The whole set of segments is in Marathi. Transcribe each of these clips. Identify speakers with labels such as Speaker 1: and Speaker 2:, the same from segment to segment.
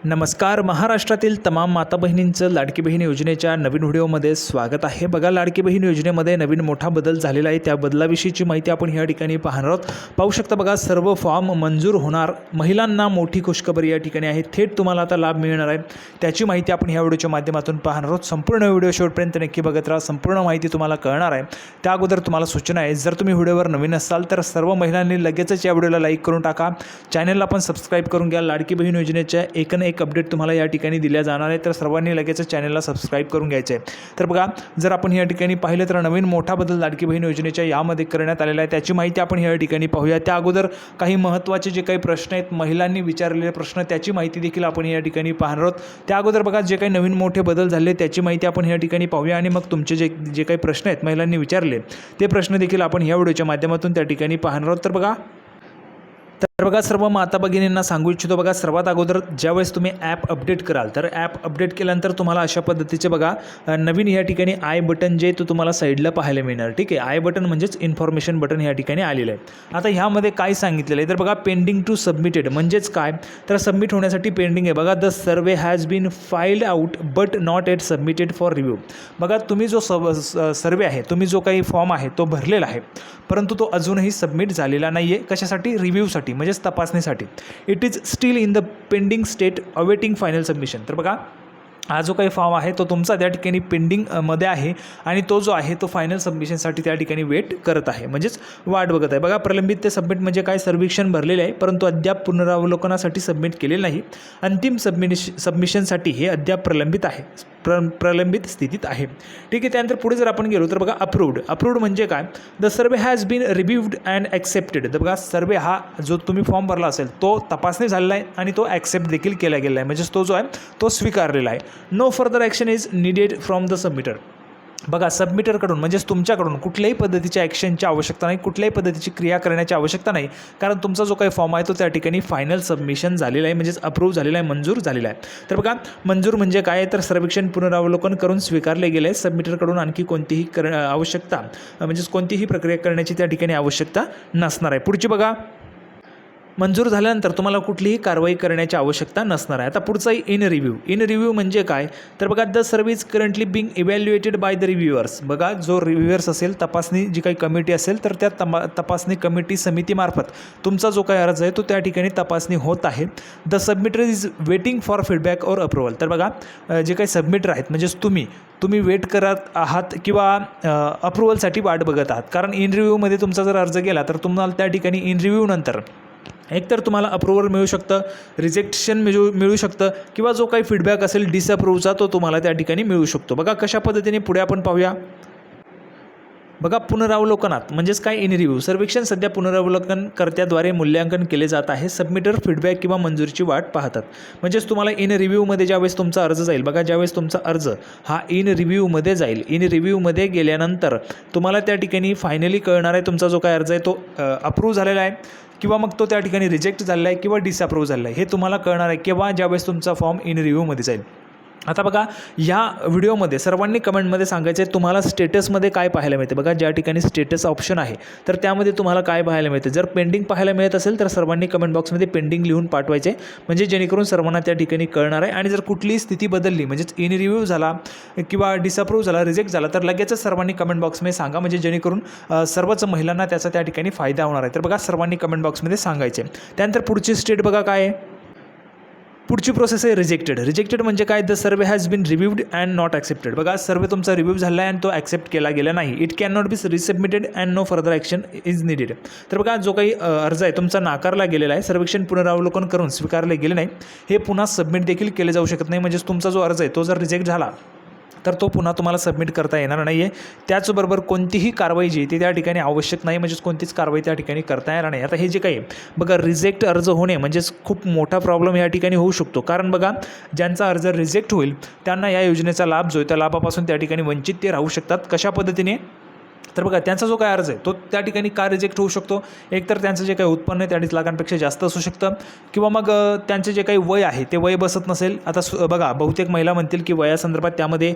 Speaker 1: नमस्कार. महाराष्ट्रातील तमाम माता बहिणींचं लाडकी बहीण योजनेच्या नवीन व्हिडिओमध्ये स्वागत आहे. बघा, लाडकी बहीण योजनेमध्ये नवीन मोठा बदल झालेला आहे. त्या बदलाविषयीची माहिती आपण या ठिकाणी पाहणार आहोत. पाहू शकता बघा, सर्व फॉर्म मंजूर होणार. महिलांना मोठी खुशखबरी या ठिकाणी आहे. थेट तुम्हाला आता लाभ मिळणार आहे. त्याची माहिती आपण ह्या व्हिडिओच्या माध्यमातून पाहणार आहोत. संपूर्ण व्हिडिओ शेवटपर्यंत नक्की बघत राहा. संपूर्ण माहिती तुम्हाला कळणार आहे. त्या अगोदर तुम्हाला सूचना आहे, जर तुम्ही व्हिडिओवर नवीन असाल तर सर्व महिलांनी लगेचच या व्हिडिओला लाईक करून टाका. चॅनलला पण सबस्क्राईब करून घ्या. लाडकी बहीण योजनेच्या एक अपडेट तुम्हाला या ठिकाणी दिल्या जाणार आहे, तर सर्वांनी लगेच चॅनलला सबस्क्राईब करून घ्यायचं आहे. तर बघा, जर आपण या ठिकाणी पाहिलं तर नवीन मोठा बदल लाडकी बहीण योजनेच्या यामध्ये करण्यात आलेला आहे. त्याची माहिती आपण या ठिकाणी पाहूया. त्या अगोदर काही महत्त्वाचे जे काही प्रश्न आहेत, महिलांनी विचारलेले प्रश्न, त्याची माहिती देखील आपण या ठिकाणी पाहणार आहोत. त्या अगोदर बघा, जे काही नवीन मोठे बदल झाले त्याची माहिती आपण या ठिकाणी पाहूया आणि मग तुमचे जे काही प्रश्न आहेत महिलांनी विचारले ते प्रश्न देखील आपण या व्हिडिओच्या माध्यमातून त्या ठिकाणी पाहणार आहोत. तर बघा, सर्व माता भगिनींना सांगू इच्छितो, बघा, सर्वात अगोदर ज्यावेळेस तुम्ही ॲप अपडेट कराल तर ॲप अपडेट केल्यानंतर तुम्हाला अशा पद्धतीचे बघा नवीन या ठिकाणी आय बटन जे तो तुम्हाला साईडला पाहायला मिळणार. ठीक आहे, आय बटन म्हणजेच इन्फॉर्मेशन बटन या ठिकाणी आलेलं आहे. आता ह्यामध्ये काय सांगितलेलं आहे तर बघा, पेंडिंग टू सबमिटेड म्हणजेच काय तर सबमिट होण्यासाठी पेंडिंग आहे. बघा, the survey has been filled out but not yet submitted for review. बघा, तुम्ही जो सर्वे आहे, तुम्ही जो काही फॉर्म आहे तो भरलेला आहे, परंतु तो अजूनही सबमिट झालेला नाही आहे. कशासाठी? रिव्ह्यूसाठी, म्हणजेच तपासणीसाठी. It is steel in the pending state awaiting final submission. तर बघा, हा जो काही फॉर्म आहे तो तुमचा त्या ठिकाणी पेंडिंगमध्ये आहे आणि तो जो आहे तो फायनल सबमिशनसाठी त्या ठिकाणी वेट करत आहे, म्हणजेच वाट बघत आहे. बघा, प्रलंबित ते सबमिट म्हणजे काय? सर्वेक्षण भरलेले आहे परंतु अद्याप पुनरावलोकनासाठी सबमिट केलेलं नाही. अंतिम सबमिशनसाठी हे अद्याप प्रलंबित आहे, प्रलंबित स्थितीत आहे. ठीक आहे. त्यानंतर पुढे जर आपण गेलो तर बघा, अप्रूव्ड म्हणजे काय? The survey has been reviewed and accepted. तर बघा, सर्वे हा जो तुम्ही फॉर्म भरला असेल तो तपासणी झालेला आहे आणि तो ॲक्सेप्ट देखील केला गेला आहे, म्हणजेच तो जो आहे तो स्वीकारलेला आहे. No further action is needed from the submitter. बघा, सबमिटरकडून म्हणजेच तुमच्याकडून कुठल्याही पद्धतीच्या ॲक्शनची आवश्यकता नाही, कुठल्याही पद्धतीची क्रिया करण्याची आवश्यकता नाही, कारण तुमचा जो काही फॉर्म आहे तो त्या ठिकाणी फायनल सबमिशन झालेला आहे, म्हणजेच अप्रूव्ह झालेला आहे, मंजूर झालेला आहे. तर बघा, मंजूर म्हणजे काय तर सर्वेक्षण पुनरावलोकन करून स्वीकारले गेले. सबमिटरकडून आणखी कोणतीही आवश्यकता म्हणजेच कोणतीही प्रक्रिया करण्याची त्या ठिकाणी आवश्यकता नसणार आहे. पुढची बघा, मंजूर झाल्यानंतर तुम्हाला कुठलीही कारवाई करण्याची आवश्यकता नसणार आहे. आता पुढचा इन रिव्ह्यू म्हणजे काय तर बघा, the serve is currently being evaluated by the reviewers. बघा, जो रिव्ह्युअर्स असेल, तपासणी जी काही कमिटी असेल तर त्या तपासणी कमिटी समितीमार्फत तुमचा जो काही अर्ज आहे तो त्या ठिकाणी तपासणी होत आहे. The सबमिटर is waiting for feedback और अप्रुव्हल. तर बघा, जे काही सबमिटर आहेत म्हणजेच तुम्ही वेट करत आहात किंवा अप्रुव्हलसाठी वाट बघत आहात, कारण इन रिव्ह्यूमध्ये तुमचा जर अर्ज गेला तर तुम्हाला त्या ठिकाणी इन रिव्ह्यू नंतर एकतर तुम्हाला अप्रुव्हल मिळू शकतं, रिजेक्शन मिळू शकतं किंवा जो काही फीडबॅक असेल डिसअप्रूव्हचा तो तुम्हाला त्या ठिकाणी मिळू शकतो. बघा, कशा पद्धतीने पुढे आपण पाहूया. बघा, पुनरावलोकनात म्हणजेच काय? In review. सर्वेक्षण सध्या पुनरावलोकनकर्त्याद्वारे मूल्यांकन केले जात आहे. सबमिटर फीडबॅक किंवा मंजुरीची वाट पाहतात. म्हणजेच तुम्हाला इन रिव्ह्यूमध्ये ज्यावेळेस तुमचा अर्ज जाईल, बघा, ज्यावेळेस तुमचा अर्ज हा इन रिव्ह्यूमध्ये जाईल, इन रिव्ह्यूमध्ये गेल्यानंतर तुम्हाला त्या ठिकाणी फायनली कळणार आहे तुमचा जो काय अर्ज आहे तो अप्रूव्ह झालेला आहे किंवा मग तो त्या ठिकाणी रिजेक्ट झालेला आहे किंवा डिसअप्रूव्ह झालेला आहे. हे तुम्हाला कळणार आहे केव्हा? ज्यावेळेस तुमचा फॉर्म इन रिव्ह्यूमध्ये जाईल. आता बघा, या व्हिडिओमध्ये सर्वांनी कमेंटमध्ये सांगायचं आहे तुम्हाला स्टेटसमध्ये काय पाहायला मिळते. बघा, ज्या ठिकाणी स्टेटस ऑप्शन आहे तर त्यामध्ये तुम्हाला काय पाहायला मिळते. जर पेंडिंग पाहायला मिळत असेल तर सर्वांनी कमेंट बॉक्समध्ये पेंडिंग लिहून पाठवायचे, म्हणजे जेणेकरून सर्वांना त्या ठिकाणी कळणार आहे. आणि जर कुठलीही स्थिती बदलली म्हणजेच इन रिव्ह्यू झाला किंवा डिसअप्रूव्ह झाला, रिजेक्ट झाला, तर लगेचच सर्वांनी कमेंट बॉक्समध्ये सांगा, म्हणजे जेणेकरून सर्वच महिलांना त्याचा त्या ठिकाणी फायदा होणार आहे. तर बघा, सर्वांनी कमेंट बॉक्समध्ये सांगायचे. त्यानंतर पुढची स्टेट बघा काय आहे. पुढची प्रोसेस आहे रिजेक्टेड म्हणजे काय? The survey has been reviewed and not accepted. बघा, सर्वे तुमचा रिव्ह्यू झाला आहे आणि तो ॲक्सेप्ट केला गेला नाही. It can not be resubmitted and no further action is needed. तर बघा, जो काही अर्ज आहे तुमचा नाकारला गेलेला आहे, सर्वेक्षण पुनरावलोकन करून स्वीकारले गेले नाही, हे पुन्हा सबमिट देखील केले जाऊ शकत नाही. म्हणजेच तुमचा जो अर्ज आहे तो जर रिजेक्ट झाला तर तो पुन्हा तुम्हाला सबमिट करता येणार नाही आहे. त्याचबरोबर कोणतीही कारवाई जी ती त्या ठिकाणी आवश्यक नाही, म्हणजेच कोणतीच कारवाई त्या ठिकाणी करता येणार नाही. आता हे जे काही बघा, रिजेक्ट अर्ज होणे म्हणजेच खूप मोठा प्रॉब्लेम या ठिकाणी होऊ शकतो, कारण बघा, ज्यांचा अर्ज रिजेक्ट होईल त्यांना या योजनेचा लाभ जो आहे त्या लाभापासून त्या ठिकाणी वंचित ते राहू शकतात. कशा पद्धतीने तर बघा त्यांचा जो काय अर्ज आहे तो त्या ठिकाणी का रिजेक्ट होऊ शकतो. एकतर त्यांचं जे काही उत्पन्न आहे ते 2.5 लाखांपेक्षा जास्त असू शकतं, किंवा मग त्यांचे जे काही वय आहे ते वय बसत नसेल. आता बघा बहुतेक महिला म्हणतील की वयासंदर्भात त्यामध्ये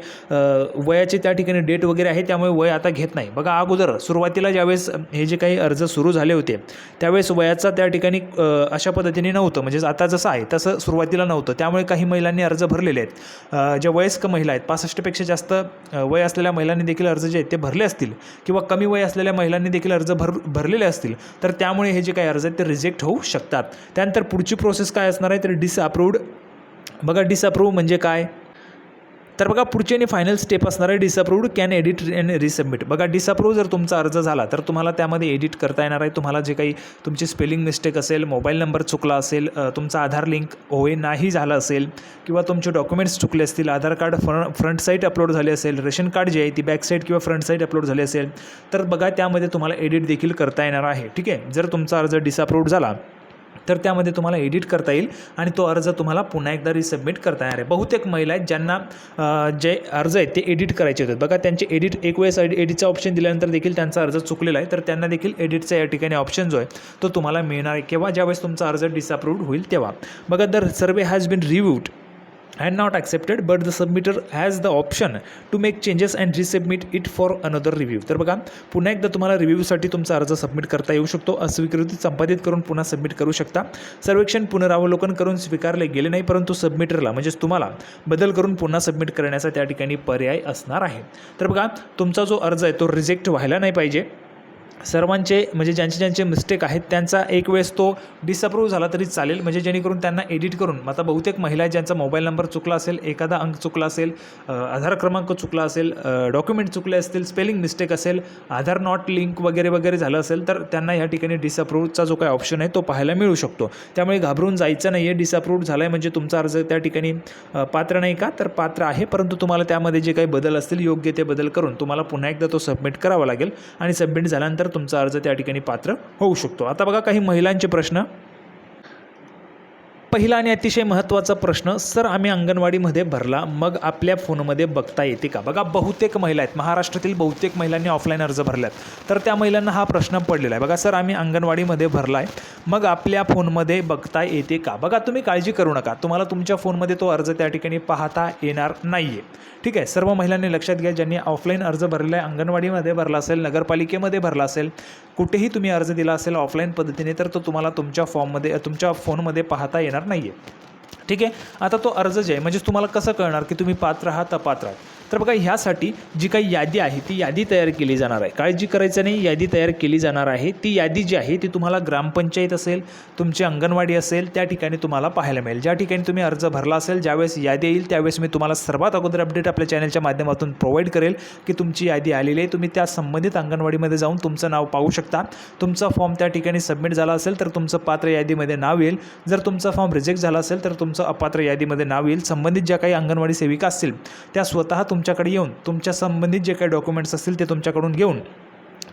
Speaker 1: वयाचे त्या ठिकाणी डेट वगैरे आहे, त्यामुळे वय आता घेत नाही. बघा अगोदर सुरुवातीला ज्यावेळेस हे जे काही अर्ज सुरू झाले होते त्यावेळेस वयाचा त्या ठिकाणी अशा पद्धतीने नव्हतं, म्हणजे आता जसं आहे तसं सुरुवातीला नव्हतं. त्यामुळे काही महिलांनी अर्ज भरलेले आहेत. ज्या वयस्क महिला आहेत 65पेक्षा जास्त वय असलेल्या महिलांनी देखील अर्ज जे आहेत ते भरले असतील, किंवा कमी वय असलेल्या महिलांनी देखील अर्ज भरलेले असतील, तर त्यामुळे हे जे काही अर्ज आहेत ते रिजेक्ट होऊ शकतात. त्यानंतर पुढची प्रोसेस काय असणार आहे तर डिसअप्रूव्ड. बघा डिसअप्रूव्ह म्हणजे काय, तर बघा पुढची आणि फायनल स्टेप असणार आहे disapproved can edit and resubmit. बघा डिसअप्रूव्ह जर तुमचा अर्ज झाला तर तुम्हाला त्यामध्ये एडिट करता येणार आहे. तुम्हाला जे काही तुमची स्पेलिंग मिस्टेक असेल, मोबाईल नंबर चुकला असेल, तुमचा आधार लिंक नाही झालं असेल, किंवा तुमचे डॉक्युमेंट्स चुकले असतील, आधार कार्ड फ्रंट साईड अपलोड झाले असेल, रेशन कार्ड जे आहे ती बॅक साईड किंवा फ्रंट साईड अपलोड झाली असेल, तर बघा त्यामध्ये तुम्हाला एडिट देखील करता येणार आहे. ठीक आहे, जर तुमचा अर्ज डिसअप्रूव्ड झाला तर त्यामध्ये तुम्हाला एडिट करता येईल आणि तो अर्ज तुम्हाला पुन्हा एकदा रिसबमिट करता येणार आहे. बहुतेक महिला आहेत ज्यांना जे अर्ज आहेत ते एडिट करायचे होते. बघा त्यांचे एडिट एक वेळेस एडिटचा ऑप्शन दिल्यानंतर देखील त्यांचा अर्ज चुकलेला आहे, तर त्यांना देखील एडिटचा या ठिकाणी ऑप्शन जो आहे तो तुम्हाला मिळणार आहे. केव्हा, ज्यावेळेस तुमचा अर्ज डिसअप्रूव्ड होईल तेव्हा. बघा the survey has been reviewed and not accepted but the submitter has the option to make changes and resubmit it for another review. तर बघा पुन्हा एकदा तुम्हाला रिव्ह्यूसाठी तुमचा अर्ज सबमिट करता येऊ शकतो. अस्वीकृती संपादित करून पुन्हा सबमिट करू शकता. सर्वेक्षण पुनरावलोकन करून स्वीकारले गेले नाही, परंतु सबमिटरला म्हणजेच तुम्हाला बदल करून पुन्हा सबमिट करण्याचा त्या ठिकाणी पर्याय असणार आहे. तर बघा तुमचा जो अर्ज आहे तो रिजेक्ट व्हायला नाही पाहिजे. सर्वांचे म्हणजे ज्यांचे मिस्टेक आहेत त्यांचा एक वेळेस तो डिसअप्रूव्ह झाला तरी चालेल, म्हणजे जेणेकरून त्यांना एडिट करून. आता बहुतेक महिला ज्यांचा मोबाईल नंबर चुकला असेल, एखादा अंक चुकला असेल, आधार क्रमांक चुकला असेल, डॉक्युमेंट चुकले असतील, स्पेलिंग मिस्टेक असेल, आधार नॉट लिंक वगैरे वगैरे झालं असेल, तर त्यांना या ठिकाणी डिसअप्रूव्हचा जो काही ऑप्शन आहे तो पाहायला मिळू शकतो. त्यामुळे घाबरून जायचं नाही आहे. डिसअप्रूव्ह झाला आहे म्हणजे तुमचा अर्ज त्या ठिकाणी पात्र नाही का, तर पात्र आहे, परंतु तुम्हाला त्यामध्ये जे काही बदल असतील योग्य ते बदल करून तुम्हाला पुन्हा एकदा तो सबमिट करावा लागेल आणि सबमिट झाल्यानंतर तुमचा अर्ज त्या ठिकाणी पात्र होऊ शकतो. आता बघा काही महिलांचे प्रश्न. पहिला आणि अतिशय महत्त्वाचा प्रश्न, सर आम्ही अंगणवाडीमध्ये भरला, मग आपल्या फोनमध्ये बघता येते का? बघा बहुतेक महिला आहेत, महाराष्ट्रातील बहुतेक महिलांनी ऑफलाईन अर्ज भरल्यात, तर त्या महिलांना हा प्रश्न पडलेला आहे. बघा सर आम्ही अंगणवाडीमध्ये भरला आहे, मग आपल्या फोनमध्ये बघता येते का? बघा तुम्ही काळजी करू नका, तुम्हाला तुमच्या फोनमध्ये तो अर्ज त्या ठिकाणी पाहता येणार नाही आहे. ठीक आहे, सर्व महिलांनी लक्षात घ्या, ज्यांनी ऑफलाईन अर्ज भरलेला आहे, अंगणवाडीमध्ये भरला असेल, नगरपालिकेमध्ये भरला असेल, कुठेही तुम्ही अर्ज दिला असेल ऑफलाईन पद्धतीने, तर तो तुम्हाला तुमच्या तुमच्या फोनमध्ये पाहता येणार नाही आहे. ठीक आहे, आता तो अर्ज जे आहे म्हणजे तुम्हाला कसं कळणार की तुम्ही पात्र आहात अपात्र आहात? तर बघा ह्यासाठी जी काही यादी आहे ती यादी तयार केली जाणार आहे. काळजी करायचं नाही, यादी तयार केली जाणार आहे. ती यादी जी आहे ती तुम्हाला ग्रामपंचायत असेल, तुमची अंगणवाडी असेल, त्या ठिकाणी तुम्हाला पाहायला मिळेल. ज्या ठिकाणी तुम्ही अर्ज भरला असेल, ज्यावेळेस यादी येईल त्यावेळेस मी तुम्हाला सर्वात अगोदर अपडेट आपल्या चॅनलच्या माध्यमातून प्रोव्हाइड करेल की तुमची यादी आलेली आहे. तुम्ही त्या संबंधित अंगणवाडीमध्ये जाऊन तुमचं नाव पाहू शकता. तुमचा फॉर्म त्या ठिकाणी सबमिट झाला असेल तर तुमचं पात्र यादीमध्ये नाव येईल. जर तुमचा फॉर्म रिजेक्ट झाला असेल तर तुमचं अपात्र यादीमध्ये नाव येईल. संबंधित ज्या काही अंगणवाडी सेविका असतील त्या स्वतः तुमच्याकडे येऊन तुमच्या संबंधित जे काही डॉक्युमेंट्स असतील ते तुमच्याकडून घेऊन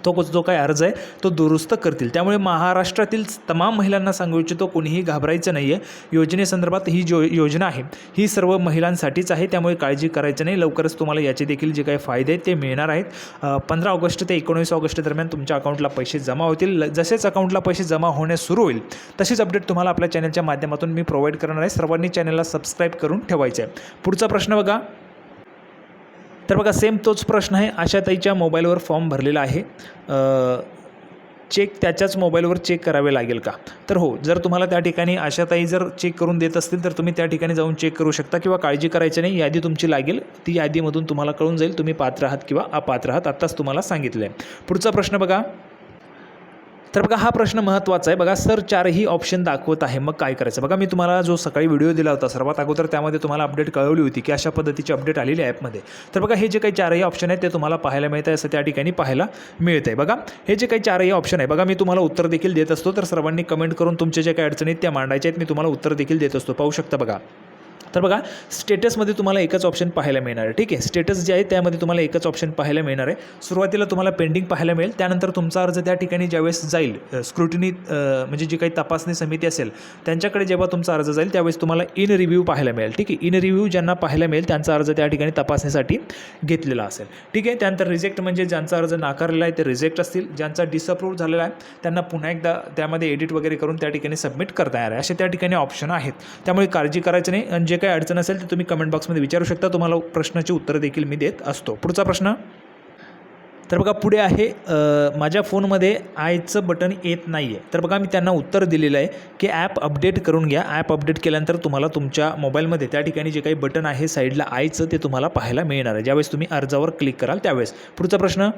Speaker 1: तो जो काही अर्ज आहे तो दुरुस्त करतील. त्यामुळे महाराष्ट्रातील तमाम महिलांना सांगू इच्छितो, कोणीही घाबरायचं नाही आहे. योजनेसंदर्भात ही योजना आहे ही सर्व महिलांसाठीच आहे, त्यामुळे काळजी करायचं नाही. लवकरच तुम्हाला याचे देखील जे काही फायदे आहेत ते मिळणार आहेत. 15 ऑगस्ट ते 19 ऑगस्ट दरम्यान तुमच्या अकाउंटला पैसे जमा होतील. जसेच अकाउंटला पैसे जमा होण्यास सुरू होईल तशीच अपडेट तुम्हाला आपल्या चॅनलच्या माध्यमातून मी प्रोव्हाइड करणार आहे. सर्वांनी चॅनलला सबस्क्राईब करून ठेवायचं आहे. पुढचा प्रश्न बघा. तर बघा सेम तोच प्रश्न आहे. आशाताईच्या मोबाईलवर फॉर्म भरलेला आहे, चेक त्याच्याच मोबाईलवर चेक करावे लागेल का? तर हो, जर तुम्हाला त्या ठिकाणी आशाताई जर चेक करून देत असतील तर तुम्ही त्या ठिकाणी जाऊन चेक करू शकता, किंवा काळजी करायची नाही, यादी तुमची लागेल. ती यादीमधून तुम्हाला कळून जाईल तुम्ही पात्र आहात किंवा अपात्र आहात. आत्ताच तुम्हाला सांगितलं आहे. पुढचा प्रश्न बघा. तर बघा हा प्रश्न महत्त्वाचा आहे. बघा सर 4ही ऑप्शन दाखवत आहे, मग काय करायचं? बघा मी तुम्हाला जो सकाळी व्हिडिओ दिला होता सर्वात अगोदर, त्यामध्ये तुम्हाला अपडेट कळवली होती की अशा पद्धतीची अपडेट आलेली आहे ॲपमध्ये. तर बघा हे जे काही 4ही ऑप्शन आहेत ते तुम्हाला पाहायला मिळत आहे, असं त्या ठिकाणी पाहायला मिळत आहे. बघा हे जे काही 4ही ऑप्शन आहे, बघा मी तुम्हाला उत्तर देखील देत असतो, तर सर्वांनी कमेंट करून तुमच्या ज्या काही अडचणी आहेत त्या मांडायच्या आहेत. मी तुम्हाला उत्तर देखील देत असतो, पाहू शकता. बघा तर बघा स्टेटसमध्ये तुम्हाला एकच ऑप्शन पाहायला मिळणार आहे. ठीक आहे, स्टेटस जे आहे त्यामध्ये तुम्हाला एकच ऑप्शन पाहायला मिळणार आहे. सुरुवातीला तुम्हाला पेंडिंग पाहायला मिळेल, त्यानंतर तुमचा अर्ज त्या ठिकाणी ज्यावेळेस जाईल स्क्रुटिनी म्हणजे जी काही तपासणी समिती असेल त्यांच्याकडे जेव्हा तुमचा अर्ज जाईल त्यावेळेस तुम्हाला इन रिव्ह्यू पाहायला मिळेल. ठीक आहे, इन रिव्ह्यू ज्यांना पाहायला मिळेल त्यांचा अर्ज त्या ठिकाणी तपासणीसाठी घेतलेला असेल. ठीक आहे, त्यानंतर रिजेक्ट म्हणजे ज्यांचा अर्ज नाकारलेला आहे ते रिजेक्ट असतील, ज्यांचा डिसअप्रूव्ह झालेला आहे त्यांना पुन्हा एकदा त्यामध्ये एडिट वगैरे करून त्या ठिकाणी सबमिट करता येणार आहे. असे त्या ठिकाणी ऑप्शन आहेत, त्यामुळे काळजी करायचं नाही. आणि जे काही अडचण असेल ते तुम्ही कमेंट बॉक्समध्ये विचारू शकता, तुम्हाला प्रश्नाची उत्तरं देखील मी देत असतो. पुढचा प्रश्न, तर बघा पुढे आहे माझ्या फोनमध्ये आयचं बटन येत नाही आहे. तर बघा मी त्यांना उत्तर दिलेलं आहे की ॲप अपडेट करून घ्या. ॲप अपडेट केल्यानंतर तुम्हाला तुमच्या मोबाईलमध्ये त्या ठिकाणी जे काही बटन आहे साईडला आयचं ते तुम्हाला पाहायला मिळणार आहे ज्यावेळेस तुम्ही अर्जावर क्लिक कराल त्यावेळेस. पुढचा प्रश्न,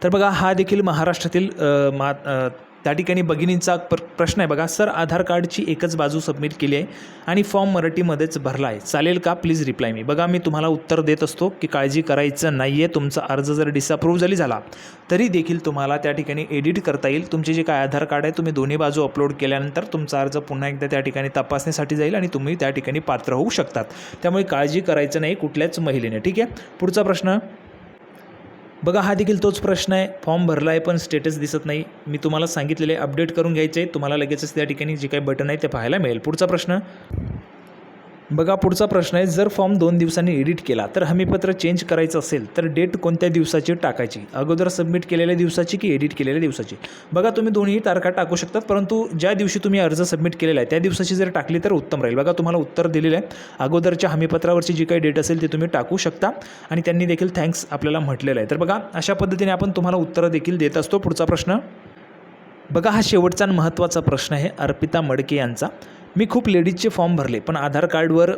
Speaker 1: तर बघा हा देखील महाराष्ट्रातील त्या ठिकाणी भगिनींचा प्रश्न आहे. बघा सर, आधार कार्डची एकच बाजू सबमिट केली आहे आणि फॉर्म मराठीमध्येच भरला आहे, चालेल का? प्लीज रिप्लाय मी. बघा मी तुम्हाला उत्तर देत असतो की काळजी करायचं नाही आहे. तुमचा अर्ज जर डिसअप्रूव्ह जरी झाला तरी देखील तुम्हाला त्या ठिकाणी एडिट करता येईल. तुमचे जे काय आधार कार्ड आहे तुम्ही दोन्ही बाजू अपलोड केल्यानंतर तुमचा अर्ज पुन्हा एकदा त्या ठिकाणी तपासणीसाठी जाईल आणि तुम्ही त्या ठिकाणी पात्र होऊ शकतात. त्यामुळे काळजी करायचं नाही कुठल्याच महिलेने. ठीक आहे, पुढचा प्रश्न, बघा हा देखील तोच प्रश्न आहे. फॉर्म भरला आहे पण स्टेटस दिसत नाही. मी तुम्हाला सांगितलेले अपडेट करून घ्यायचे आहे, तुम्हाला लगेचच त्या ठिकाणी जे काही बटन आहे ते पाहायला मिळेल. पुढचा प्रश्न, बघा पुढचा प्रश्न आहे, जर फॉर्म 2 दिवसांनी एडिट केला तर हमीपत्र चेंज करायचं असेल तर डेट कोणत्या दिवसाची टाकायची? अगोदर सबमिट केलेल्या दिवसाची की एडिट केलेल्या दिवसाची? बघा तुम्ही दोन्ही तारखा टाकू शकतात, परंतु ज्या दिवशी तुम्ही अर्ज सबमिट केलेला आहे त्या दिवसाची जर टाकली तर उत्तम राहील. बघा तुम्हाला उत्तर दिलेलं आहे, अगोदरच्या हमीपत्रावरची जी काही डेट असेल ती तुम्ही टाकू शकता आणि त्यांनी देखील थँक्स आपल्याला म्हटलेलं आहे. तर बघा अशा पद्धतीने आपण तुम्हाला उत्तरं देखील देत असतो. पुढचा प्रश्न, बघा हा शेवटचा आणि महत्त्वाचा प्रश्न आहे अर्पिता मडके यांचा. मी खूप लेडीजचे फॉर्म भरले पण आधार कार्डवर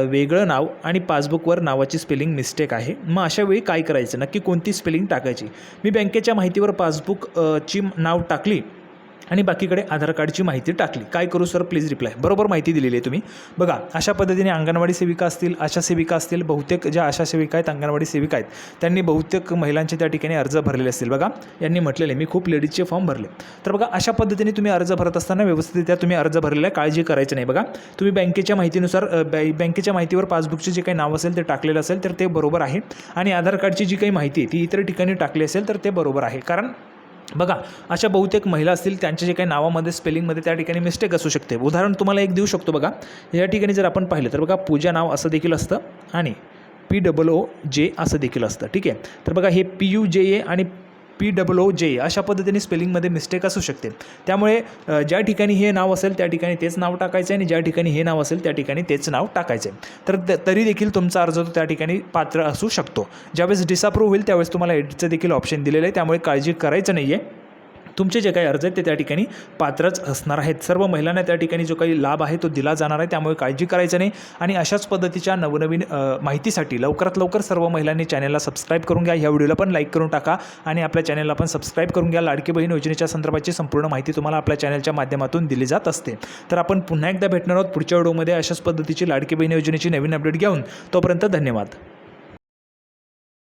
Speaker 1: वेगळं नाव आणि पासबुकवर नावाची स्पेलिंग मिस्टेक आहे, मग अशा वेळी काय करायचं? नक्की कोणती स्पेलिंग टाकायची? मी बँकेच्या माहितीवर पासबुकची नाव टाकली आणि बाकीकडे आधार कार्डची माहिती टाकली, काय करू सर? Please reply. बरोबर माहिती दिलेली आहे तुम्ही. बघा अशा पद्धतीने अंगणवाडी सेविका असतील, आशा सेविका असतील, बहुतेक ज्या आशा सेविका आहेत, अंगणवाडी सेविका आहेत, त्यांनी बहुतेक महिलांचे त्या ठिकाणी अर्ज भरलेले असतील. बघा यांनी म्हटलेले मी खूप लेडीजचे फॉर्म भरले. तर बघा अशा पद्धतीने तुम्ही अर्ज भरत असताना व्यवस्थितरित्या तुम्ही अर्ज भरलेला आहे, काळजी करायचं नाही. बघा तुम्ही बँकेच्या माहितीनुसार बँकेच्या माहितीवर पासबुकचे जे काही नाव असेल ते टाकलेलं असेल तर ते बरोबर आहे आणि आधार कार्डची जी काही माहिती आहे ती इतर ठिकाणी टाकली असेल तर ते बरोबर आहे. कारण बघा अशा बहुतेक महिला असतील त्यांच्या जे काही नावामध्ये स्पेलिंगमध्ये त्या ठिकाणी मिस्टेक असू शकते. उदाहरण तुम्हाला एक देऊ शकतो. बघा या ठिकाणी जर आपण पाहिलं तर बघा पूजा नाव असं देखील असतं आणि POOJ असं देखील असतं. ठीक आहे, तर बघा हे PUJA आणि POOJ अशा पद्धतीने स्पेलिंगमध्ये मिस्टेक असू शकते. त्यामुळे ज्या ठिकाणी हे नाव असेल त्या ठिकाणी तेच नाव टाकायचं आहे आणि ज्या ठिकाणी हे नाव असेल त्या ठिकाणी तेच नाव टाकायचं आहे. तर तरी देखील तुमचा अर्ज तो त्या ठिकाणी पात्र असू शकतो. ज्यावेळेस डिसअप्रूव्ह होईल त्यावेळेस तुम्हाला एडिटचं देखील ऑप्शन दिलेलं आहे, त्यामुळे काळजी करायचं नाही आहे. तुमचे जे काही अर्ज आहेत ते त्या ठिकाणी पात्रच असणार आहेत. सर्व महिलांना त्या ठिकाणी जो काही लाभ आहे तो दिला जाणार आहे, त्यामुळे काळजी करायचं नाही. आणि अशाच पद्धतीच्या नवनवीन माहितीसाठी लवकरात लवकर सर्व महिलांनी चॅनलला सबस्क्राईब करून घ्या. ह्या व्हिडिओला पण लाईक करून टाका आणि आपल्या चॅनलला पण सबस्क्राईब करून घ्या. लाडकी बहीण योजनेच्या संदर्भाची संपूर्ण माहिती तुम्हाला आपल्या चॅनलच्या माध्यमातून दिली जात असते. तर आपण पुन्हा एकदा भेटणार आहोत पुढच्या व्हिडिओमध्ये अशाच पद्धतीची लाडकी बहीण योजनेची नवीन अपडेट घेऊन. तोपर्यंत धन्यवाद.